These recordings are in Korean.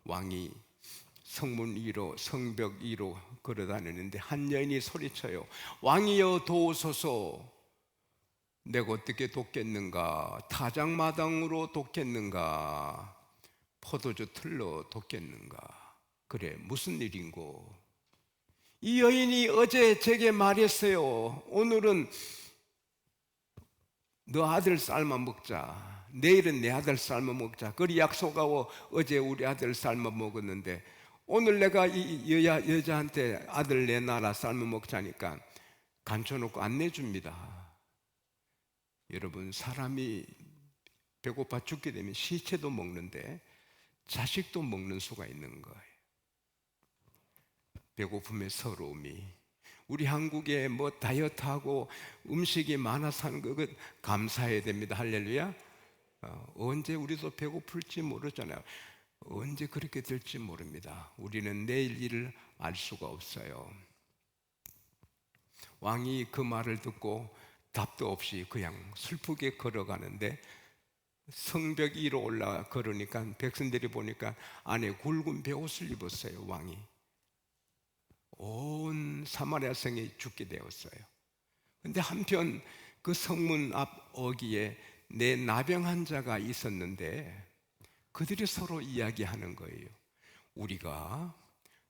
왕이 성문 위로 성벽 위로 걸어다니는데 한 여인이 소리쳐요. 왕이여 도우소서. 내가 어떻게 돕겠는가? 타작마당으로 돕겠는가? 포도주 틀로 돕겠는가? 그래, 무슨 일인고? 이 여인이 어제 제게 말했어요. 오늘은 너 아들 삶아 먹자. 내일은 내 아들 삶아 먹자. 그리 약속하고 어제 우리 아들 삶아 먹었는데 오늘 내가 이 여자한테 아들 내놔라 삶아 먹자니까 감춰놓고 안 내줍니다. 여러분, 사람이 배고파 죽게 되면 시체도 먹는데 자식도 먹는 수가 있는 거예요. 배고픔의 서러움이. 우리 한국에 뭐 다이어트하고 음식이 많아서 하는 거 감사해야 됩니다. 할렐루야. 언제 우리도 배고플지 모르잖아요. 언제 그렇게 될지 모릅니다. 우리는 내일 일을 알 수가 없어요. 왕이 그 말을 듣고 답도 없이 그냥 슬프게 걸어가는데 성벽 위로 올라 걸으니까 백성들이 보니까 안에 굵은 베옷을 입었어요. 왕이 온 사마리아 성이 죽게 되었어요. 그런데 한편 그 성문 앞 어귀에 내 나병한 자가 있었는데 그들이 서로 이야기하는 거예요. 우리가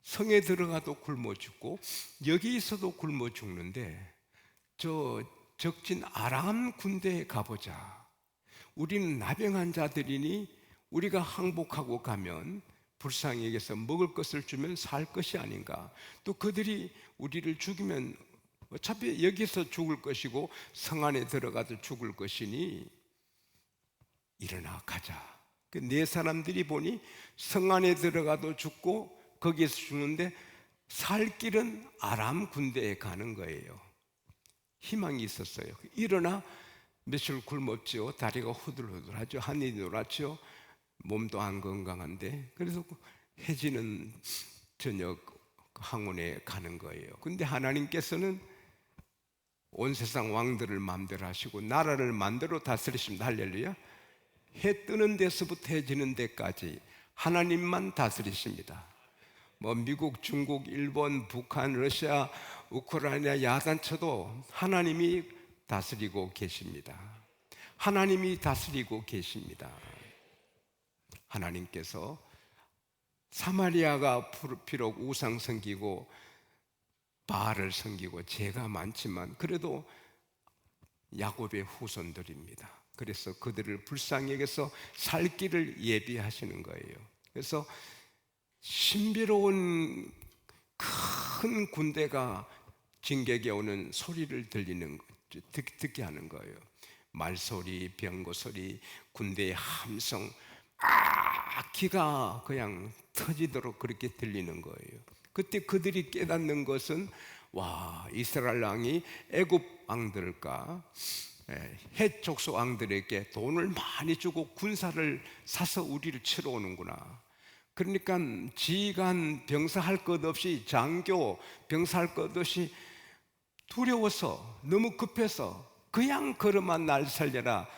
성에 들어가도 굶어 죽고 여기 있어도 굶어 죽는데 저 적진 아람 군대에 가보자. 우리는 나병한 자들이니 우리가 항복하고 가면 불쌍히에게서 먹을 것을 주면 살 것이 아닌가. 또 그들이 우리를 죽이면 어차피 여기서 죽을 것이고 성 안에 들어가도 죽을 것이니 일어나 가자. 그 네 사람들이 보니 성 안에 들어가도 죽고 거기에서 죽는데 살 길은 아람 군대에 가는 거예요. 희망이 있었어요. 일어나 며칠 굶었죠. 다리가 후들후들하죠. 한이 놀았죠. 몸도 안 건강한데 그래서 해지는 저녁 항원에 가는 거예요. 근데 하나님께서는 온 세상 왕들을 마음대로 하시고 나라를 마음대로 다스리십니다. 할렐루야. 해 뜨는 데서부터 해 지는 데까지 하나님만 다스리십니다. 뭐 미국, 중국, 일본, 북한, 러시아, 우크라이나 야단쳐도 하나님이 다스리고 계십니다. 하나님이 다스리고 계십니다. 하나님께서 사마리아가 비록 우상 섬기고 바알을 섬기고 죄가 많지만 그래도 야곱의 후손들입니다. 그래서 그들을 불쌍히 여겨서 살 길을 예비하시는 거예요. 그래서 신비로운 큰 군대가 진격에 오는 소리를 듣게 하는 거예요. 말소리, 병거소리, 군대의 함성, 기가 그냥 터지도록 그렇게 들리는 거예요. 그때 그들이 깨닫는 것은 와, 이스라엘 왕이 애굽 왕들과 헷 족속 왕들에게 돈을 많이 주고 군사를 사서 우리를 치러 오는구나. 그러니까 지휘관 병사할 것 없이 장교 병사할 것 없이 두려워서 너무 급해서 그냥 걸어만 날 살려라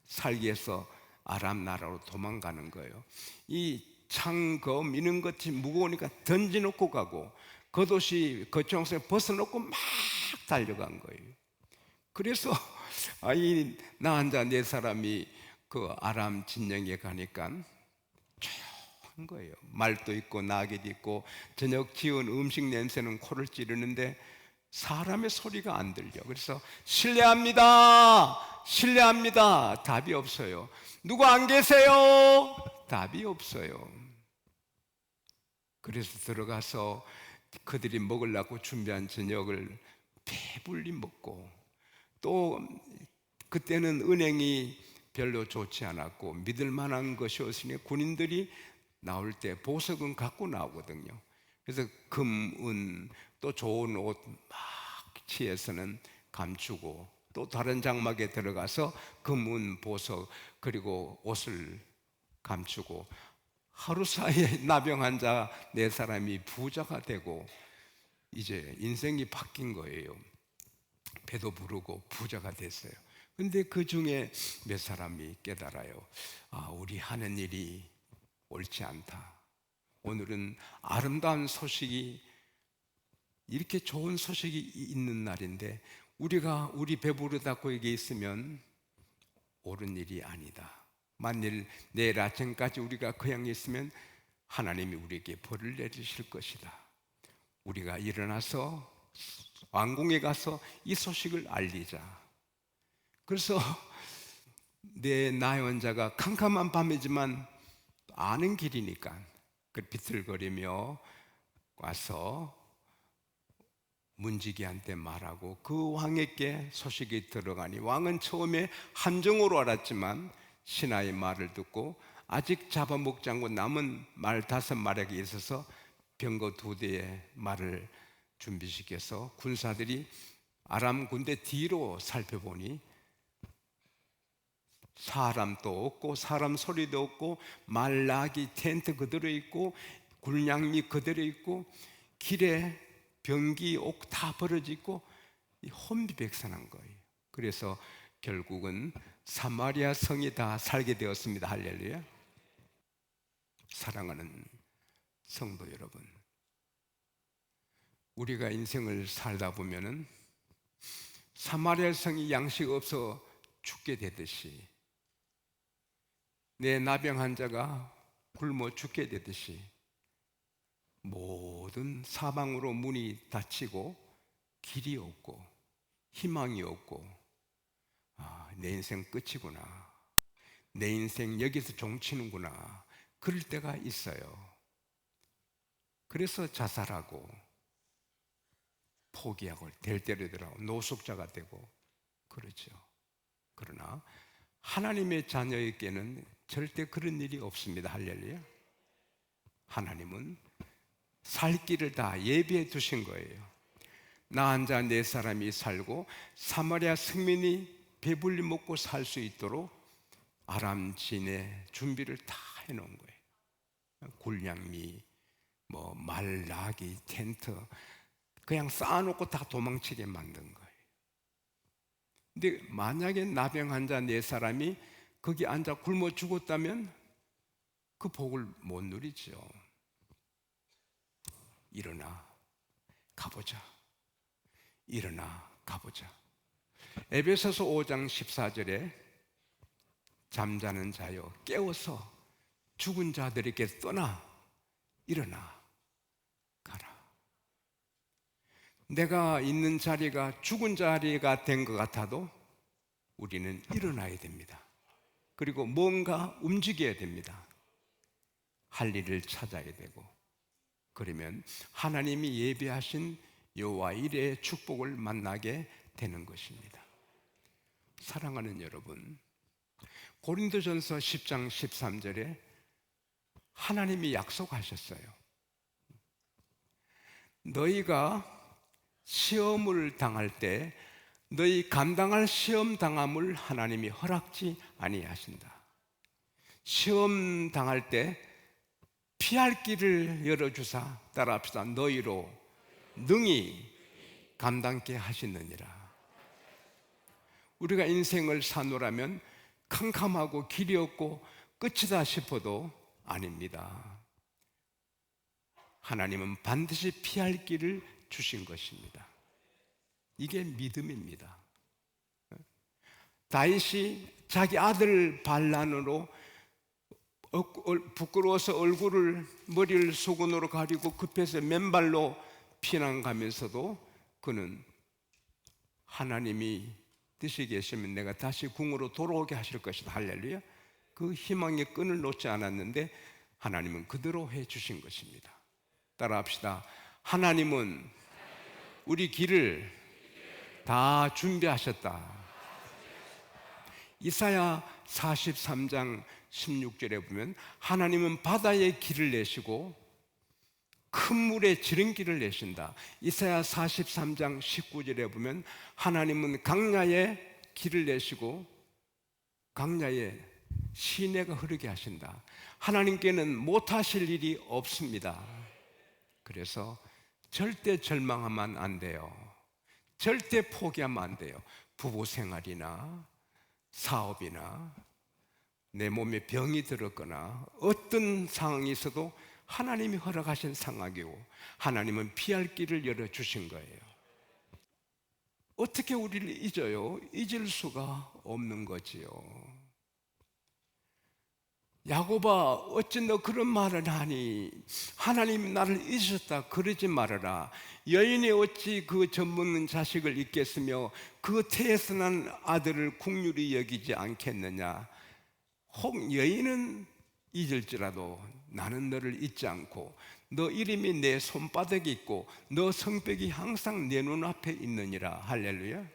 살기 위해서 아람 나라로 도망가는 거예요. 이 창거 미는 것이 무거우니까 던져놓고 가고 겉옷이 겉정성에 벗어놓고 막 달려간 거예요. 그래서 나 혼자 네 사람이 그 아람 진영에 가니까 조용한 거예요. 말도 있고 나귀도 있고 저녁 지은 음식 냄새는 코를 찌르는데 사람의 소리가 안 들려. 그래서 실례합니다, 실례합니다. 답이 없어요. 누구 안 계세요? 답이 없어요. 그래서 들어가서 그들이 먹으려고 준비한 저녁을 배불리 먹고 또 그때는 은행이 별로 좋지 않았고 믿을 만한 것이 없으니 군인들이 나올 때 보석은 갖고 나오거든요. 그래서 금, 은, 또 좋은 옷 막 취해서는 감추고 또 다른 장막에 들어가서 금, 은, 보석 그리고 옷을 감추고 하루 사이에 나병 자 네 사람이 부자가 되고 이제 인생이 바뀐 거예요. 배도 부르고 부자가 됐어요. 근데 그 중에 몇 사람이 깨달아요. 우리 하는 일이 옳지 않다. 오늘은 아름다운 소식이, 이렇게 좋은 소식이 있는 날인데 우리가 우리 배부르다 고에게 있으면 옳은 일이 아니다. 만일 내일 아침까지 우리가 그 향에 있으면 하나님이 우리에게 벌을 내리실 것이다. 우리가 일어나서 왕궁에 가서 이 소식을 알리자. 그래서 내 나의 원자가 캄캄한 밤이지만 아는 길이니까 그 비틀거리며 와서 문지기한테 말하고 그 왕에게 소식이 들어가니 왕은 처음에 함정으로 알았지만 신하의 말을 듣고 아직 잡아먹지 않고 남은 말 5마리에게 있어서 병거 2대의 말을 준비시켜서 군사들이 아람 군대 뒤로 살펴보니 사람도 없고 사람 소리도 없고 말라기 텐트 그대로 있고 굴량미 그대로 있고 길에 병기 옥 다 벌어져 있고 혼비백산한 거예요. 그래서 결국은 사마리아 성이 다 살게 되었습니다. 할렐루야. 사랑하는 성도 여러분, 우리가 인생을 살다 보면은 사마리아 성이 양식 없어 죽게 되듯이, 내 나병 환자가 굶어 죽게 되듯이 모든 사방으로 문이 닫히고 길이 없고 희망이 없고, 내 인생 끝이구나, 내 인생 여기서 종치는구나, 그럴 때가 있어요. 그래서 자살하고 포기하고 될 대로 되라고 노숙자가 되고 그러죠. 그러나 하나님의 자녀에게는 절대 그런 일이 없습니다. 할렐루야. 하나님은 살 길을 다 예비해 두신 거예요. 나 혼자 네 사람이 살고 사마리아 승민이 배불리 먹고 살 수 있도록 아람 진의 준비를 다 해놓은 거예요. 굴량미, 말라기, 텐트 그냥 쌓아놓고 다 도망치게 만든 거예요. 근데 만약에 나병 환자 4사람이 거기 앉아 굶어 죽었다면 그 복을 못 누리죠. 일어나 가보자. 일어나 가보자. 에베소서 5장 14절에 잠자는 자여 깨워서 죽은 자들에게 떠나 일어나 가라. 내가 있는 자리가 죽은 자리가 된 것 같아도 우리는 일어나야 됩니다. 그리고 뭔가 움직여야 됩니다. 할 일을 찾아야 되고, 그러면 하나님이 예비하신 여호와 일의 축복을 만나게 되는 것입니다. 사랑하는 여러분, 고린도전서 10장 13절에 하나님이 약속하셨어요. 너희가 시험을 당할 때 너희 감당할 시험 당함을 하나님이 허락지 아니하신다. 시험 당할 때 피할 길을 열어주사, 따라합시다. 너희로 능히 감당케 하시느니라. 우리가 인생을 사노라면 캄캄하고 길이 없고 끝이다 싶어도 아닙니다. 하나님은 반드시 피할 길을 주신 것입니다. 이게 믿음입니다. 다윗이 자기 아들 반란으로 부끄러워서 머리를 수건으로 가리고 급해서 맨발로 피난 가면서도 그는 하나님이 뜻이 계시면 내가 다시 궁으로 돌아오게 하실 것이다. 할렐루야. 그 희망의 끈을 놓지 않았는데 하나님은 그대로 해 주신 것입니다. 따라합시다. 하나님은 우리 길을 다 준비하셨다. 이사야 43장 16절에 보면 하나님은 바다에 길을 내시고 큰 물에 지름길을 내신다. 이사야 43장 19절에 보면 하나님은 강야에 길을 내시고 강야에 시내가 흐르게 하신다. 하나님께는 못하실 일이 없습니다. 그래서 절대 절망하면 안 돼요. 절대 포기하면 안 돼요. 부부 생활이나 사업이나 내 몸에 병이 들었거나 어떤 상황이 있어도 하나님이 허락하신 상황이고 하나님은 피할 길을 열어주신 거예요. 어떻게 우리를 잊어요? 잊을 수가 없는 거지요. 야곱아, 어찌 너 그런 말을 하니? 하나님 나를 잊으셨다 그러지 말아라. 여인이 어찌 그 젖먹는 자식을 잊겠으며 그 태에서 난 아들을 국률이 여기지 않겠느냐. 혹 여인은 잊을지라도 나는 너를 잊지 않고 너 이름이 내 손바닥에 있고 너 성벽이 항상 내 눈앞에 있느니라. 할렐루야.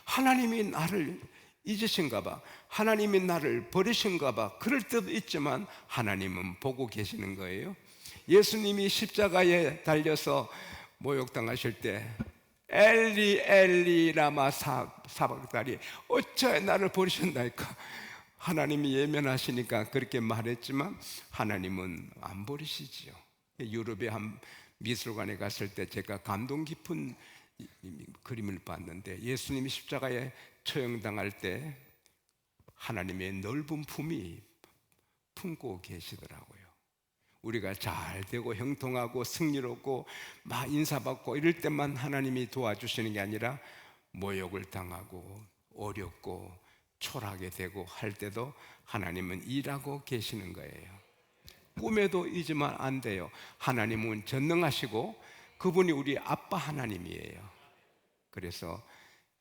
하나님이 나를 잊으신가 봐, 하나님이 나를 버리신가 봐. 그럴 때도 있지만 하나님은 보고 계시는 거예요. 예수님이 십자가에 달려서 모욕당하실 때 엘리 엘리 라마 사박다리, 어찌하여 나를 버리신다니까. 하나님이 예면하시니까 그렇게 말했지만 하나님은 안 버리시지요. 유럽의 한 미술관에 갔을 때 제가 감동 깊은 그림을 봤는데, 예수님이 십자가에 처형당할 때 하나님의 넓은 품이 품고 계시더라고요. 우리가 잘 되고 형통하고 승리롭고 막 인사받고 이럴 때만 하나님이 도와주시는 게 아니라 모욕을 당하고 어렵고 초라하게 되고 할 때도 하나님은 일하고 계시는 거예요. 꿈에도 잊으면 안 돼요. 하나님은 전능하시고 그분이 우리 아빠 하나님이에요. 그래서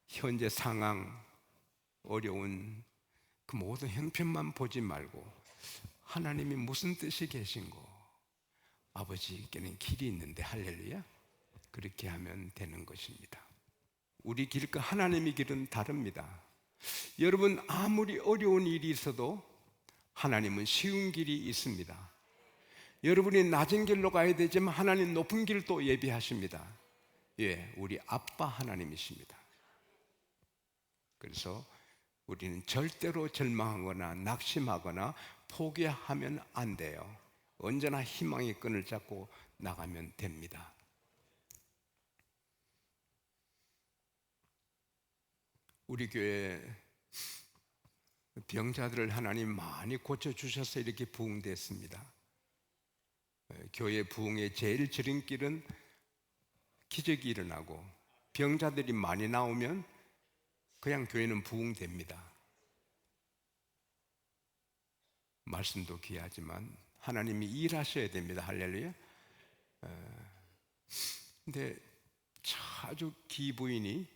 현재 상황, 어려운 그 모든 형편만 보지 말고 하나님이 무슨 뜻이 계신고, 아버지께는 길이 있는데, 할렐루야, 그렇게 하면 되는 것입니다. 우리 길과 하나님의 길은 다릅니다. 여러분, 아무리 어려운 일이 있어도 하나님은 쉬운 길이 있습니다. 여러분이 낮은 길로 가야 되지만 하나님 높은 길도 예비하십니다. 예, 우리 아빠 하나님이십니다. 그래서 우리는 절대로 절망하거나 낙심하거나 포기하면 안 돼요. 언제나 희망의 끈을 잡고 나가면 됩니다. 우리 교회 병자들을 하나님 많이 고쳐주셔서 이렇게 부흥됐습니다. 교회 부흥의 제일 지름길은 기적이 일어나고 병자들이 많이 나오면 그냥 교회는 부흥됩니다. 말씀도 귀하지만 하나님이 일하셔야 됩니다. 할렐루야. 근데 아주 기부인이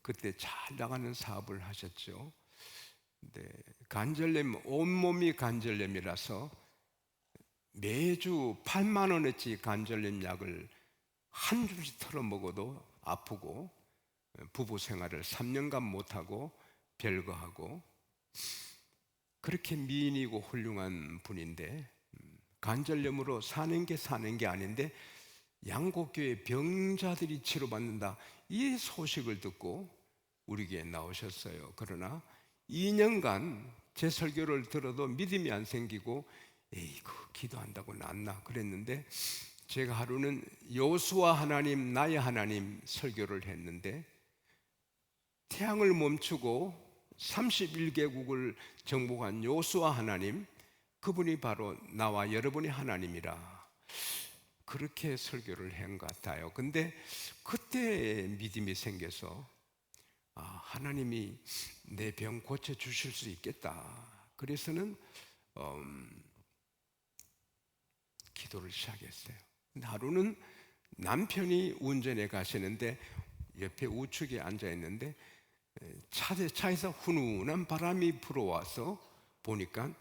그때 잘 나가는 사업을 하셨죠. 근데 관절염, 온몸이 관절염이라서 매주 8만 원어치 관절염 약을 한 줌씩 털어 먹어도 아프고, 부부 생활을 3년간 못하고 별거하고, 그렇게 미인이고 훌륭한 분인데 관절염으로 사는 게 아닌데 양곡교회 병자들이 치료받는다, 이 소식을 듣고 우리 교회에 나오셨어요. 그러나 2년간 제 설교를 들어도 믿음이 안 생기고 에이구 기도한다고 낫나 그랬는데, 제가 하루는 여호수아 하나님 나의 하나님 설교를 했는데 태양을 멈추고 31개국을 정복한 여호수아 하나님, 그분이 바로 나와 여러분의 하나님이라, 그렇게 설교를 한 것 같아요. 근데 그때 믿음이 생겨서 하나님이 내 병 고쳐주실 수 있겠다. 그래서는 기도를 시작했어요. 근데 하루는 남편이 운전해 가시는데 옆에 우측에 앉아 있는데 차에서 훈훈한 바람이 불어와서 보니까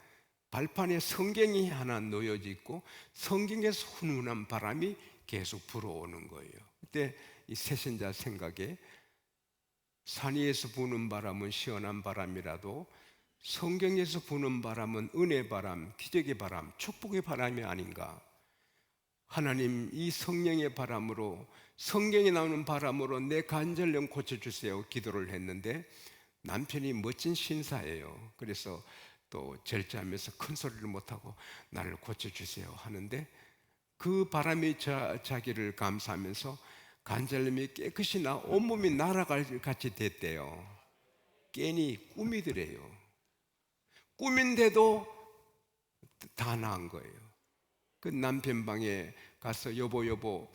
발판에 성경이 하나 놓여져 있고 성경에서 훈훈한 바람이 계속 불어오는 거예요. 그때 이 새신자 생각에 산 위에서 부는 바람은 시원한 바람이라도 성경에서 부는 바람은 은혜 바람, 기적의 바람, 축복의 바람이 아닌가. 하나님, 이 성령의 바람으로, 성경에 나오는 바람으로 내 관절염 고쳐주세요 기도를 했는데, 남편이 멋진 신사예요. 그래서 또 절제하면서 큰 소리를 못하고 나를 고쳐주세요 하는데, 그 바람이 자기를 감싸면서 관절염이 깨끗이 온몸이 날아갈 같이 됐대요. 괜히 꿈이더래요. 꿈인데도 다 나은 거예요. 그 남편 방에 가서 여보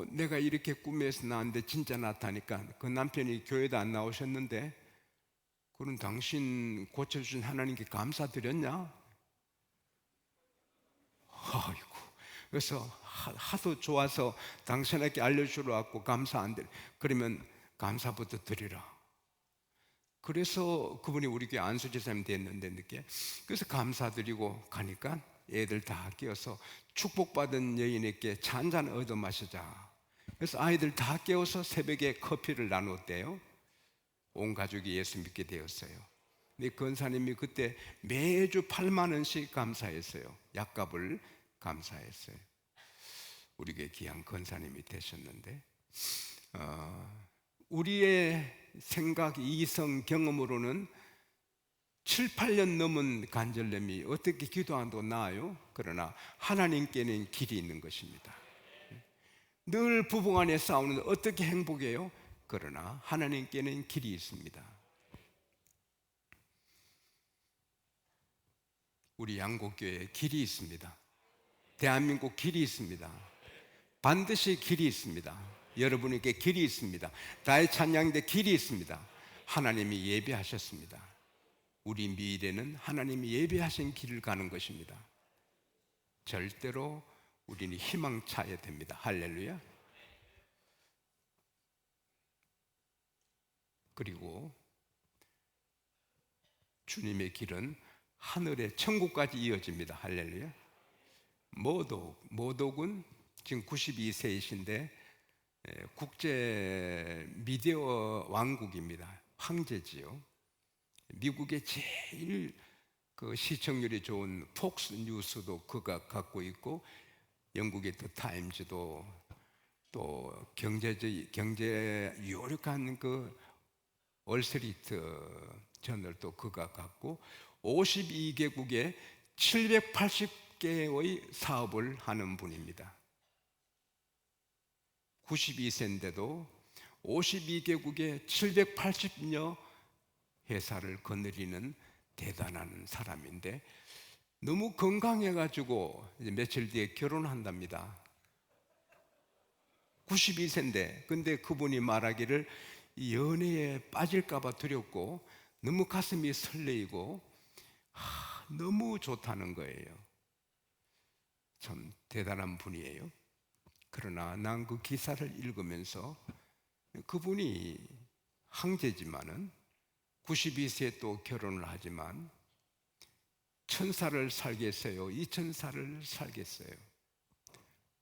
내가 이렇게 꿈에서 나왔는데 진짜 나타니까 그 남편이 교회도 안 나오셨는데 그럼 당신 고쳐주신 하나님께 감사드렸냐? 아이고, 그래서 하도 좋아서 당신에게 알려주러 왔고 감사 안 드려. 그러면 감사부터 드리라. 그래서 그분이 우리 교회 안수지사님 됐는데 늦게, 그래서 감사드리고 가니까 애들 다 깨어서 축복받은 여인에게 차 한잔 얻어 마시자. 그래서 아이들 다 깨워서 새벽에 커피를 나눴대요. 온 가족이 예수 믿게 되었어요. 근데 권사님이 그때 매주 8만 원씩 감사했어요. 약값을 감사했어요. 우리 교회 귀한 권사님이 되셨는데, 우리의 생각, 이성, 경험으로는 7, 8년 넘은 간절됨이 어떻게 기도한다고 나아요? 그러나 하나님께는 길이 있는 것입니다. 늘 부부간에 싸우는데 어떻게 행복해요? 그러나 하나님께는 길이 있습니다. 우리 양곡교회에 길이 있습니다. 대한민국 길이 있습니다. 반드시 길이 있습니다. 여러분에게 길이 있습니다. 다의 찬양대 길이 있습니다. 하나님이 예배하셨습니다. 우리 미래는 하나님이 예배하신 길을 가는 것입니다. 절대로 우리는 희망차야 됩니다. 할렐루야. 그리고 주님의 길은 하늘의 천국까지 이어집니다. 할렐루야. 모독은 지금 92세이신데 국제 미디어 왕국입니다. 황제지요. 미국의 제일 그 시청률이 좋은 폭스 뉴스도 그가 갖고 있고, 영국의 더 타임즈도, 또 경제 유력한 그 월스트리트 저널도 그가 갖고, 52개국에 780개의 사업을 하는 분입니다. 92세인데도 52개국에 780여 회사를 거느리는 대단한 사람인데, 너무 건강해가지고 이제 며칠 뒤에 결혼한답니다. 92세인데, 근데 그분이 말하기를 연애에 빠질까봐 두렵고 너무 가슴이 설레이고 너무 좋다는 거예요. 참 대단한 분이에요. 그러나 난 그 기사를 읽으면서 그분이 황제지만은 92세에 또 결혼을 하지만 1000살을 살겠어요? 2000살을 살겠어요?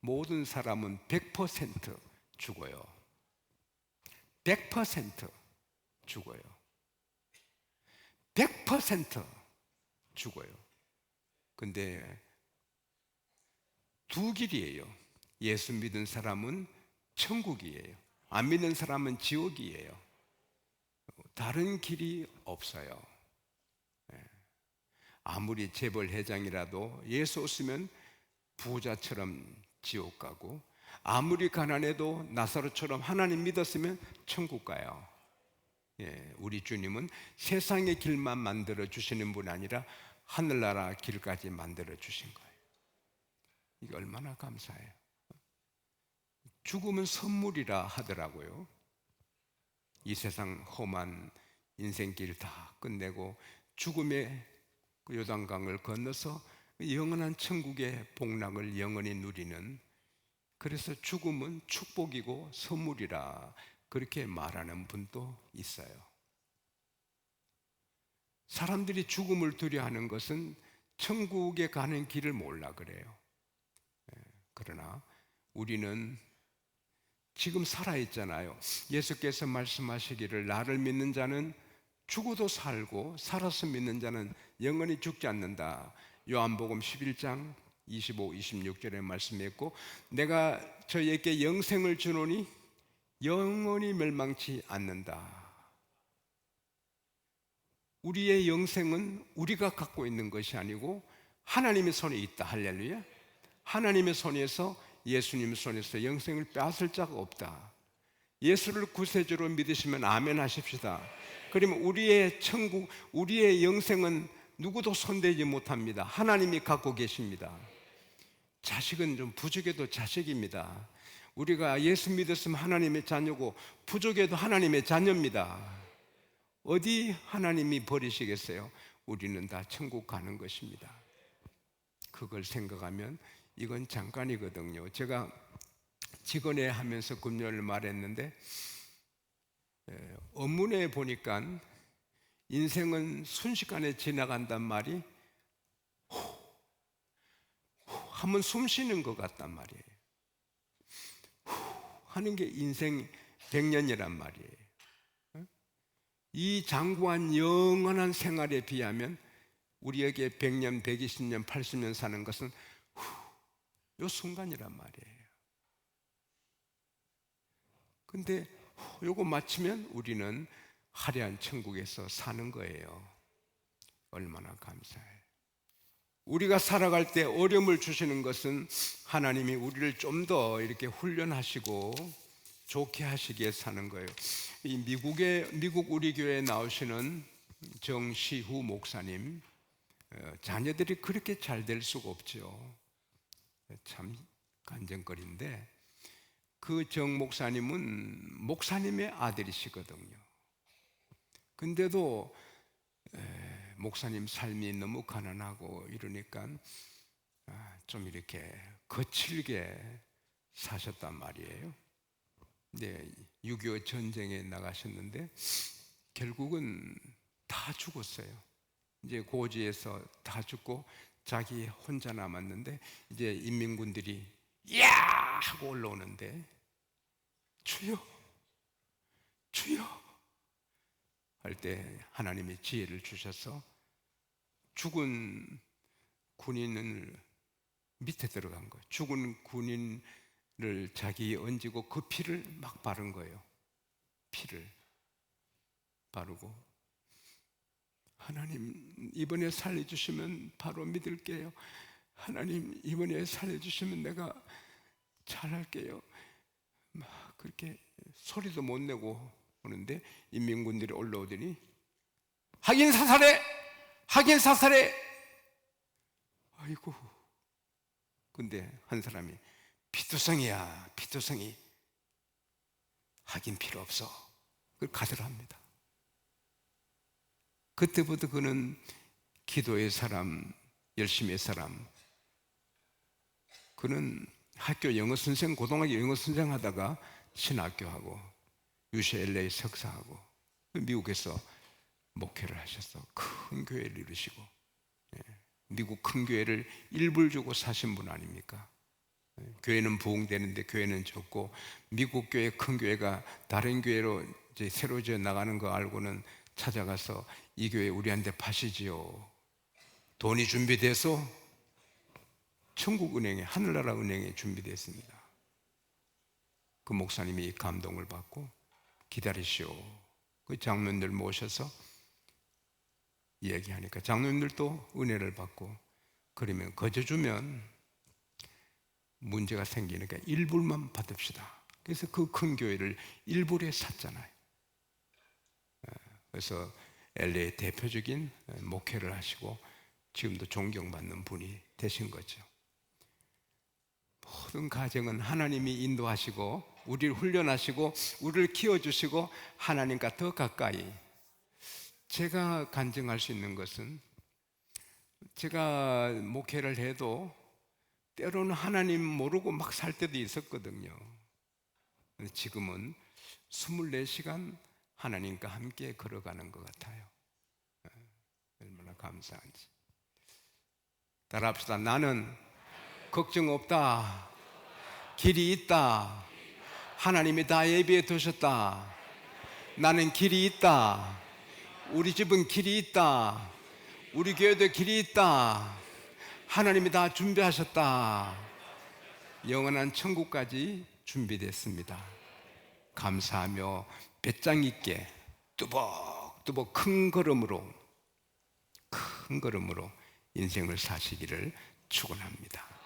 모든 사람은 100% 죽어요. 100% 죽어요. 100% 죽어요. 근데 두 길이에요. 예수 믿은 사람은 천국이에요. 안 믿는 사람은 지옥이에요. 다른 길이 없어요. 아무리 재벌 회장이라도 예수 없으면 부자처럼 지옥 가고, 아무리 가난해도 나사로처럼 하나님 믿었으면 천국 가요. 우리 주님은 세상의 길만 만들어 주시는 분 아니라 하늘나라 길까지 만들어 주신 거예요. 이게 얼마나 감사해요. 죽음은 선물이라 하더라고요. 이 세상 험한 인생길 다 끝내고 죽음의 그 요단강을 건너서 영원한 천국의 복락을 영원히 누리는, 그래서 죽음은 축복이고 선물이라 그렇게 말하는 분도 있어요. 사람들이 죽음을 두려워하는 것은 천국에 가는 길을 몰라 그래요. 그러나 우리는 지금 살아있잖아요. 예수께서 말씀하시기를 나를 믿는 자는 죽어도 살고 살아서 믿는 자는 영원히 죽지 않는다. 요한복음 11장 25, 26절에 말씀했고, 내가 저에게 영생을 주노니 영원히 멸망치 않는다. 우리의 영생은 우리가 갖고 있는 것이 아니고 하나님의 손에 있다. 할렐루야. 하나님의 손에서, 예수님 손에서 영생을 빼앗을 자가 없다. 예수를 구세주로 믿으시면 아멘 하십시다. 그러면 우리의 천국, 우리의 영생은 누구도 손대지 못합니다. 하나님이 갖고 계십니다. 자식은 좀 부족해도 자식입니다. 우리가 예수 믿었으면 하나님의 자녀고 부족해도 하나님의 자녀입니다. 어디 하나님이 버리시겠어요? 우리는 다 천국 가는 것입니다. 그걸 생각하면 이건 잠깐이거든요. 제가 직원회 하면서 금요일 말했는데 언문에 보니까 인생은 순식간에 지나간단 말이 한번 숨 쉬는 것 같단 말이에요. 하는 게 인생 100년이란 말이에요. 이 장구한 영원한 생활에 비하면 우리에게 100년, 120년, 80년 사는 것은 요 순간이란 말이에요. 근데 요거 마치면 우리는 화려한 천국에서 사는 거예요. 얼마나 감사해요. 우리가 살아갈 때 어려움을 주시는 것은 하나님이 우리를 좀 더 이렇게 훈련하시고 좋게 하시기에 사는 거예요. 이 미국 우리 교회에 나오시는 정시후 목사님, 자녀들이 그렇게 잘 될 수가 없죠. 참 간증거리인데 그 정 목사님은 목사님의 아들이시거든요. 근데도 목사님 삶이 너무 가난하고 이러니까 좀 이렇게 거칠게 사셨단 말이에요. 네, 6.25 전쟁에 나가셨는데 결국은 다 죽었어요. 이제 고지에서 다 죽고 자기 혼자 남았는데 이제 인민군들이 야 하고 올라오는데 주여 주여 할 때 하나님이 지혜를 주셔서 죽은 군인을 밑에 들어간 거예요. 죽은 군인을 자기에 얹고 그 피를 막 바른 거예요. 피를 바르고 하나님 이번에 살려주시면 바로 믿을게요. 하나님 이번에 살려주시면 내가 잘할게요. 막 그렇게 소리도 못 내고 오는데 인민군들이 올라오더니 하긴 사살해! 하긴 사살해! 아이고. 근데 한 사람이 피투성이야 피투성이 하긴 필요 없어. 그걸 가더라 합니다. 그때부터 그는 기도의 사람, 열심히의 사람. 그는 학교 영어 선생, 고등학교 영어 선생 하다가 신학교하고 UCLA 석사하고 미국에서 목회를 하셔서 큰 교회를 이루시고 미국 큰 교회를 일불 주고 사신 분 아닙니까? 교회는 부흥되는데 교회는 적고 미국 교회 큰 교회가 다른 교회로 이제 새로 지어 나가는 거 알고는 찾아가서 이 교회 우리한테 파시지요. 돈이 준비돼서 천국은행에 하늘나라 은행에 준비됐습니다. 그 목사님이 감동을 받고 기다리시오. 그 장로님들 모셔서 얘기하니까 장로님들도 은혜를 받고 그러면 거저 주면 문제가 생기니까 일불만 받읍시다. 그래서 그 큰 교회를 일불에 샀잖아요. 그래서 LA 대표적인 목회를 하시고 지금도 존경받는 분이 되신 거죠. 모든 가정은 하나님이 인도하시고 우리를 훈련하시고 우리를 키워주시고 하나님과 더 가까이. 제가 간증할 수 있는 것은 제가 목회를 해도 때로는 하나님 모르고 막 살 때도 있었거든요. 지금은 24시간 하나님과 함께 걸어가는 것 같아요. 얼마나 감사한지. 따라합시다. 나는 걱정 없다. 길이 있다. 하나님이 다 예비해 두셨다. 나는 길이 있다. 우리 집은 길이 있다. 우리 교회도 길이 있다. 하나님이 다 준비하셨다. 영원한 천국까지 준비됐습니다. 감사하며 배짱 있게 뚜벅뚜벅 큰 걸음으로 인생을 사시기를 축원합니다.